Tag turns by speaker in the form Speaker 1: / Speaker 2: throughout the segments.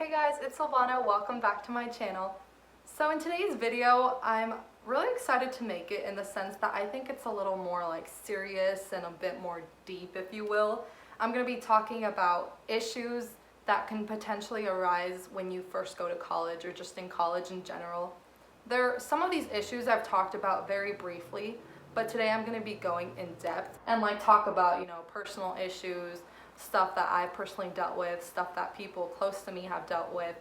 Speaker 1: Hey guys, it's Silvana. Welcome back to my channel. So in today's video, I'm really excited to make it in the sense that I think it's a little more like serious and a bit more deep, if you will. I'm going to be talking about issues that can potentially arise when you first go to college or just in college in general. Some of these issues I've talked about very briefly, but today I'm going to be going in depth and like talk about, personal issues, stuff that I personally dealt with, stuff that people close to me have dealt with,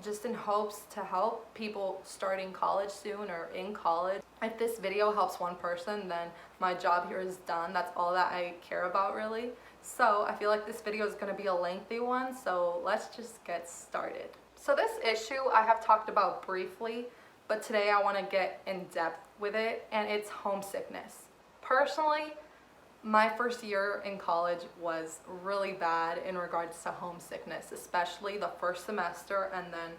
Speaker 1: just in hopes to help people starting college soon or in college. If this video helps one person, then my job here is done. That's all that I care about, really. So I feel like this video is going to be a lengthy one, so let's just get started. So this issue I have talked about briefly, but today I want to get in depth with it, and it's homesickness. Personally, my first year in college was really bad in regards to homesickness, especially the first semester and then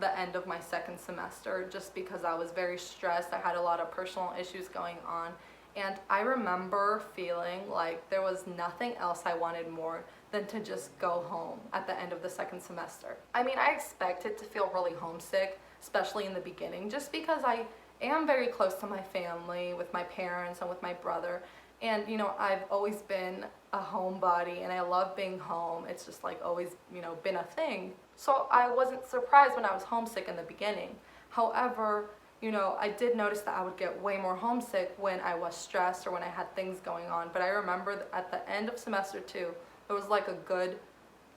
Speaker 1: the end of my second semester, just because I was very stressed. I had a lot of personal issues going on, and I remember feeling like there was nothing else I wanted more than to just go home at the end of the second semester. I mean, I expected to feel really homesick, especially in the beginning, just because I am very close to my family, with my parents and with my brother. And, I've always been a homebody and I love being home. It's just like always, been a thing. So I wasn't surprised when I was homesick in the beginning. However, I did notice that I would get way more homesick when I was stressed or when I had things going on. But I remember that at the end of semester 2, it was like a good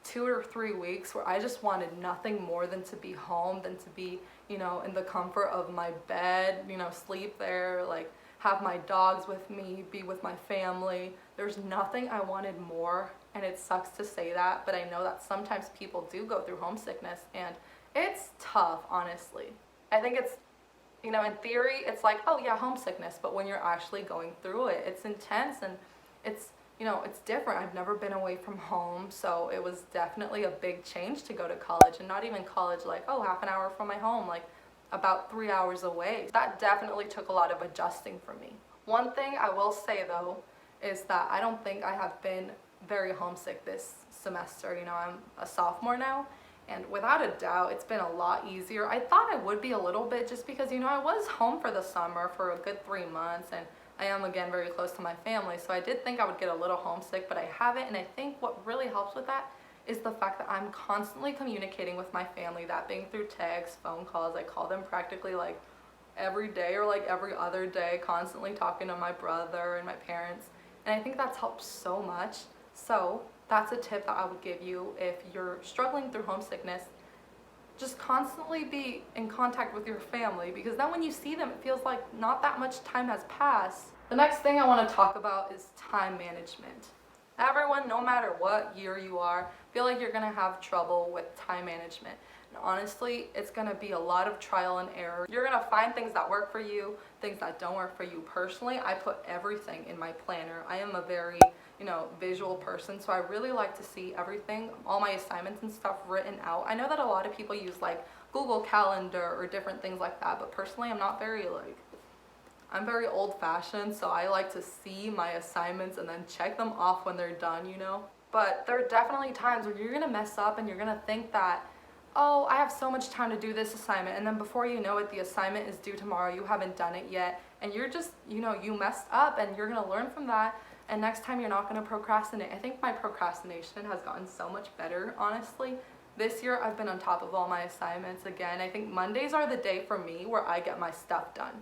Speaker 1: 2 or 3 weeks where I just wanted nothing more than to be home, than to be, in the comfort of my bed, sleep there, like have my dogs with me, be with my family. There's nothing I wanted more, and it sucks to say that, but I know that sometimes people do go through homesickness, and it's tough, honestly. I think it's, in theory, it's like, oh yeah, homesickness, but when you're actually going through it, it's intense, and it's, it's different. I've never been away from home, so it was definitely a big change to go to college, and not even college like, oh, half an hour from my home, like about 3 hours away. That definitely took a lot of adjusting for me. One thing I will say though is that I don't think I have been very homesick this semester. I'm a sophomore now, and without a doubt it's been a lot easier. I thought I would be a little bit, just because I was home for the summer for a good 3 months, and I am again very close to my family, so I did think I would get a little homesick, but I haven't. And I think what really helps with that is the fact that I'm constantly communicating with my family, that being through texts, phone calls. I call them practically like every day or like every other day, constantly talking to my brother and my parents. And I think that's helped so much. So that's a tip that I would give you if you're struggling through homesickness. Just constantly be in contact with your family, because then when you see them, it feels like not that much time has passed. The next thing I want to talk about is time management. Everyone, no matter what year you are, feel like you're going to have trouble with time management. And honestly, it's going to be a lot of trial and error. You're going to find things that work for you, things that don't work for you. Personally, I put everything in my planner. I am a very, visual person, so I really like to see everything, all my assignments and stuff written out. I know that a lot of people use like Google Calendar or different things like that, but personally, I'm very old-fashioned, so I like to see my assignments and then check them off when they're done, But there are definitely times when you're going to mess up and you're going to think that, oh, I have so much time to do this assignment, and then before you know it, the assignment is due tomorrow, you haven't done it yet, and you're just, you messed up, and you're going to learn from that, and next time you're not going to procrastinate. I think my procrastination has gotten so much better, honestly. This year, I've been on top of all my assignments again. I think Mondays are the day for me where I get my stuff done.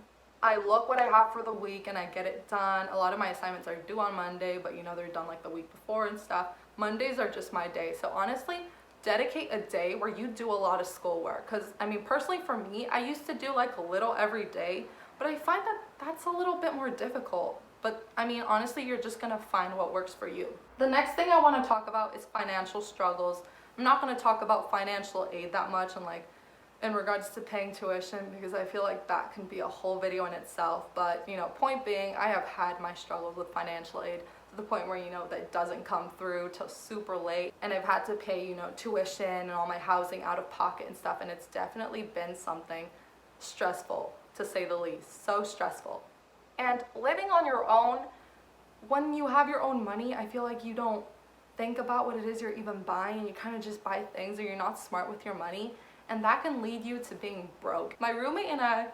Speaker 1: I look what I have for the week and I get it done. A lot of my assignments are due on Monday, but they're done like the week before and stuff. Mondays are just my day. So honestly, dedicate a day where you do a lot of schoolwork. Because personally for me, I used to do like a little every day, but I find that that's a little bit more difficult. But honestly, you're just going to find what works for you. The next thing I want to talk about is financial struggles. I'm not going to talk about financial aid that much and in regards to paying tuition, because I feel like that can be a whole video in itself. But point being, I have had my struggles with financial aid to the point where that doesn't come through till super late, and I've had to pay tuition and all my housing out of pocket and stuff, and it's definitely been something stressful, to say the least. So stressful. And living on your own, when you have your own money, I feel like you don't think about what it is you're even buying, and you kind of just buy things, or you're not smart with your money, and that can lead you to being broke. My roommate and I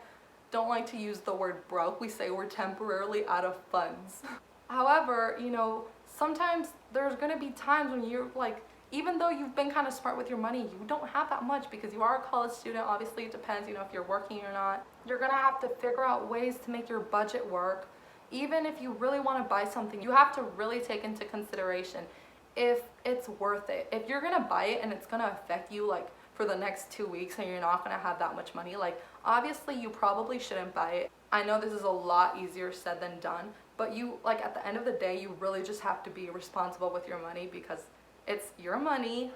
Speaker 1: don't like to use the word broke. We say we're temporarily out of funds. However, you know, sometimes there's gonna be times when you're like, even though you've been kind of smart with your money, you don't have that much because you are a college student. Obviously, it depends, you know, if you're working or not. You're gonna have to figure out ways to make your budget work. Even if you really want to buy something, you have to really take into consideration if it's worth it. If you're gonna buy it and it's gonna affect you like for the next 2 weeks and you're not gonna have that much money, like obviously you probably shouldn't buy it. I know this is a lot easier said than done, but you, like, at the end of the day, you really just have to be responsible with your money because it's your money.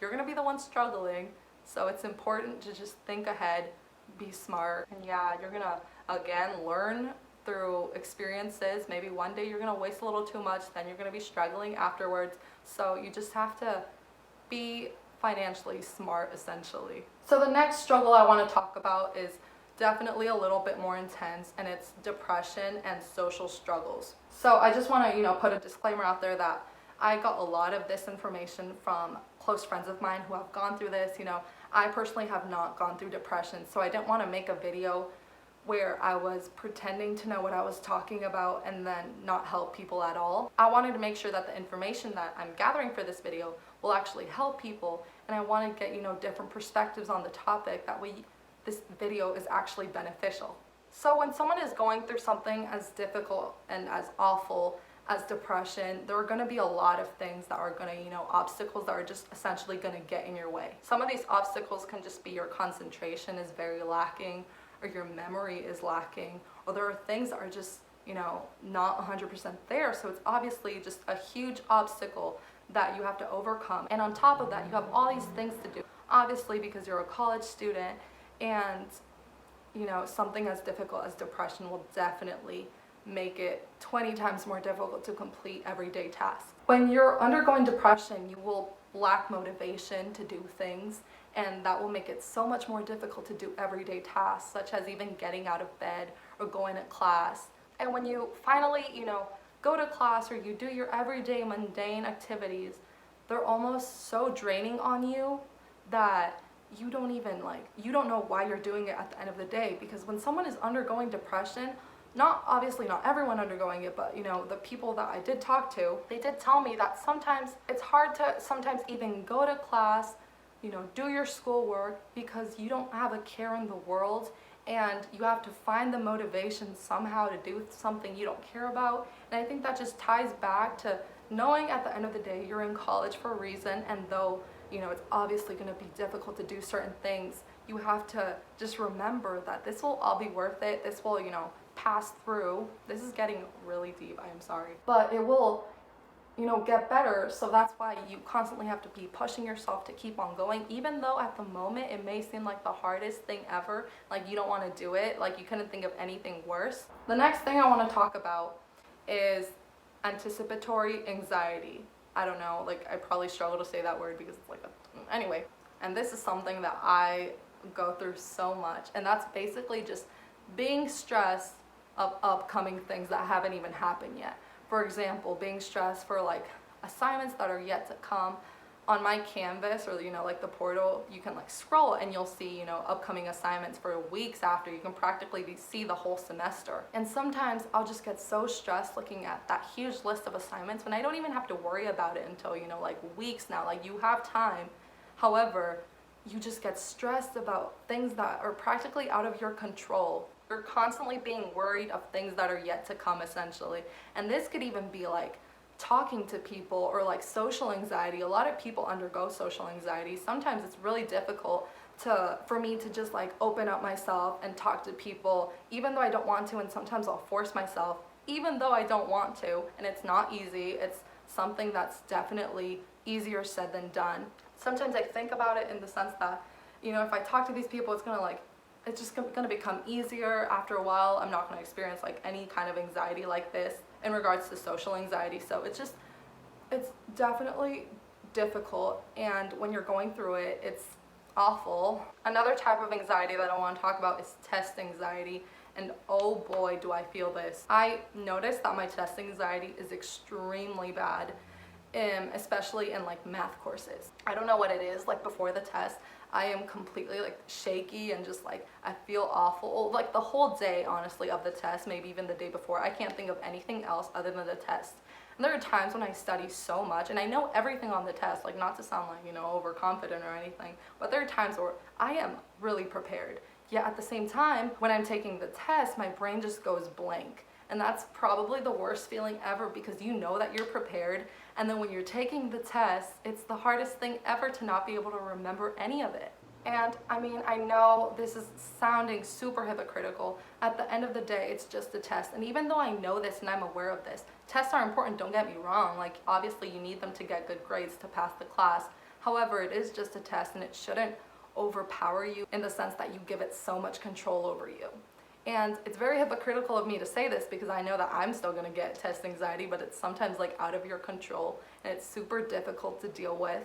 Speaker 1: You're gonna be the one struggling, so it's important to just think ahead, be smart. And yeah, you're gonna again learn through experiences. Maybe one day you're gonna waste a little too much, then you're gonna be struggling afterwards. So you just have to be financially smart, essentially. So the next struggle I want to talk about is definitely a little bit more intense, and it's depression and social struggles. So I just want to, you know, put a disclaimer out there that I got a lot of this information from close friends of mine who have gone through this. You know, I personally have not gone through depression, so I didn't want to make a video where I was pretending to know what I was talking about and then not help people at all. I wanted to make sure that the information that I'm gathering for this video will actually help people, and I want to get, you know, different perspectives on the topic. That way this video is actually beneficial. So when someone is going through something as difficult and as awful as depression, there are going to be a lot of things that are going to, you know, obstacles that are just essentially going to get in your way. Some of these obstacles can just be your concentration is very lacking, or your memory is lacking, or there are things that are just, you know, not 100% there. So it's obviously just a huge obstacle that you have to overcome. And on top of that, you have all these things to do, obviously, because you're a college student, and, you know, something as difficult as depression will definitely make it 20 times more difficult to complete everyday tasks. When you're undergoing depression, you will lack motivation to do things, and that will make it so much more difficult to do everyday tasks, such as even getting out of bed or going to class. And when you finally, you know, go to class, or you do your everyday mundane activities, they're almost so draining on you that you don't even, like, you don't know why you're doing it at the end of the day. Because when someone is undergoing depression, obviously not everyone undergoing it, but, you know, the people that I did talk to, they did tell me that sometimes it's hard to sometimes even go to class, you know, do your schoolwork, because you don't have a care in the world, and you have to find the motivation somehow to do something you don't care about. And I think that just ties back to knowing at the end of the day you're in college for a reason, and though, you know, it's obviously going to be difficult to do certain things, you have to just remember that this will all be worth it. This will, you know, pass through. This is getting really deep, I am sorry. But it will, you know, get better. So that's why you constantly have to be pushing yourself to keep on going, even though at the moment it may seem like the hardest thing ever, like you don't want to do it, like you couldn't think of anything worse. The next thing I want to talk about is anticipatory anxiety. I don't know, like I probably struggle to say that word because it's like anyway. And this is something that I go through so much, and that's basically just being stressed of upcoming things that haven't even happened yet. For example, being stressed for like assignments that are yet to come. On my Canvas, or, you know, like the portal, you can like scroll and you'll see, you know, upcoming assignments for weeks after. You can practically see the whole semester. And sometimes I'll just get so stressed looking at that huge list of assignments when I don't even have to worry about it until, you know, like weeks now. Like, you have time. However, you just get stressed about things that are practically out of your control. You're constantly being worried of things that are yet to come, essentially. And this could even be like talking to people, or like social anxiety. A lot of people undergo social anxiety. Sometimes it's really difficult for me to just like open up myself and talk to people, even though I don't want to, and sometimes I'll force myself, even though I don't want to, and it's not easy. It's something that's definitely easier said than done. Sometimes I think about it in the sense that, you know, if I talk to these people, it's just gonna become easier after a while. I'm not gonna experience like any kind of anxiety like this in regards to social anxiety. So it's definitely difficult, and when you're going through it, it's awful. Another type of anxiety that I want to talk about is test anxiety, and oh boy, do I feel this. I noticed that my test anxiety is extremely bad. especially in like math courses. I don't know what it is, like before the test, I am completely like shaky and just like I feel awful. Like the whole day, honestly, of the test, maybe even the day before, I can't think of anything else other than the test. And there are times when I study so much and I know everything on the test, like not to sound like, you know, overconfident or anything, but there are times where I am really prepared. Yet at the same time, when I'm taking the test, my brain just goes blank. And that's probably the worst feeling ever because you know that you're prepared, and then when you're taking the test, it's the hardest thing ever to not be able to remember any of it. And I mean, I know this is sounding super hypocritical. At the end of the day, it's just a test. And even though I know this and I'm aware of this, tests are important, don't get me wrong. Like, obviously you need them to get good grades to pass the class. However, it is just a test and it shouldn't overpower you in the sense that you give it so much control over you. And it's very hypocritical of me to say this because I know that I'm still gonna get test anxiety, but it's sometimes like out of your control and it's super difficult to deal with.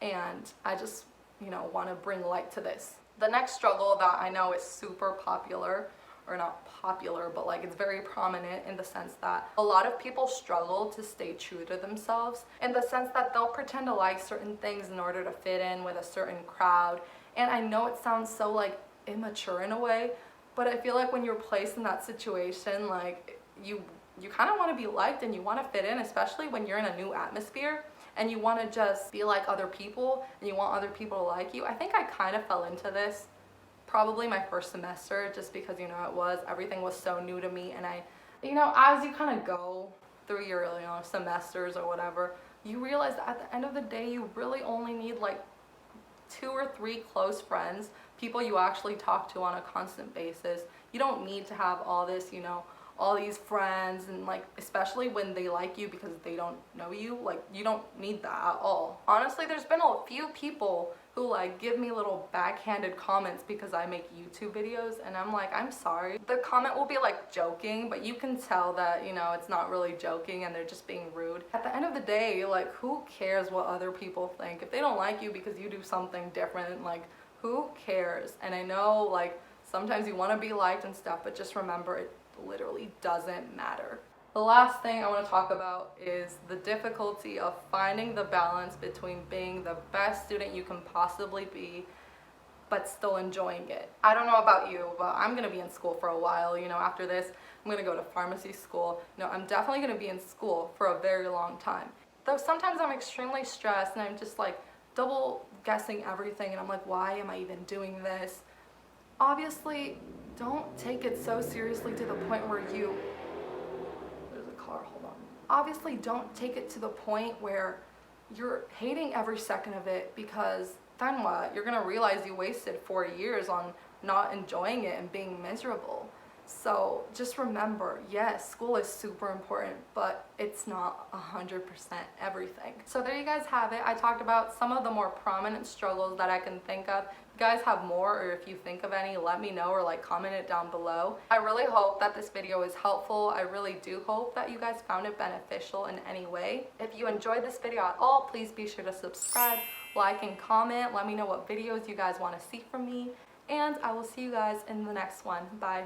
Speaker 1: And I just, you know, wanna bring light to this. The next struggle that I know is super popular, or not popular, but like it's very prominent in the sense that a lot of people struggle to stay true to themselves in the sense that they'll pretend to like certain things in order to fit in with a certain crowd. And I know it sounds so like immature in a way, but I feel like when you're placed in that situation, like you kind of want to be liked and you want to fit in, especially when you're in a new atmosphere and you want to just be like other people and you want other people to like you. I think I kind of fell into this probably my first semester just because, you know, everything was so new to me. And I, you know, as you kind of go through your, you know, semesters or whatever, you realize that at the end of the day, you really only need like 2 or 3 close friends, people you actually talk to on a constant basis. You don't need to have all this, you know, all these friends, and like especially when they like you because they don't know you, like you don't need that at all. Honestly, there's been a few people who like give me little backhanded comments because I make YouTube videos, and I'm like, I'm sorry. The comment will be like joking, but you can tell that, you know, it's not really joking and they're just being rude. At the end of the day, like who cares what other people think? If they don't like you because you do something different, like who cares? And I know like sometimes you want to be liked and stuff, but just remember it literally doesn't matter. The last thing I want to talk about is the difficulty of finding the balance between being the best student you can possibly be but still enjoying it. I don't know about you, but I'm going to be in school for a while. You know, after this, I'm going to go to pharmacy school. You know, I'm definitely going to be in school for a very long time. Though sometimes I'm extremely stressed and I'm just like double guessing everything and I'm like, why am I even doing this? Obviously, don't take it so seriously to the point where there's a car, hold on. Obviously, don't take it to the point where you're hating every second of it, because then what? You're gonna realize you wasted 4 years on not enjoying it and being miserable. So just remember, yes, school is super important, but it's not 100% everything. So there you guys have it. I talked about some of the more prominent struggles that I can think of. If you guys have more, or if you think of any, let me know, or like comment it down below. I really hope that this video is helpful. I really do hope that you guys found it beneficial in any way. If you enjoyed this video at all, please be sure to subscribe, like, and comment. Let me know what videos you guys want to see from me, and I will see you guys in the next one. Bye.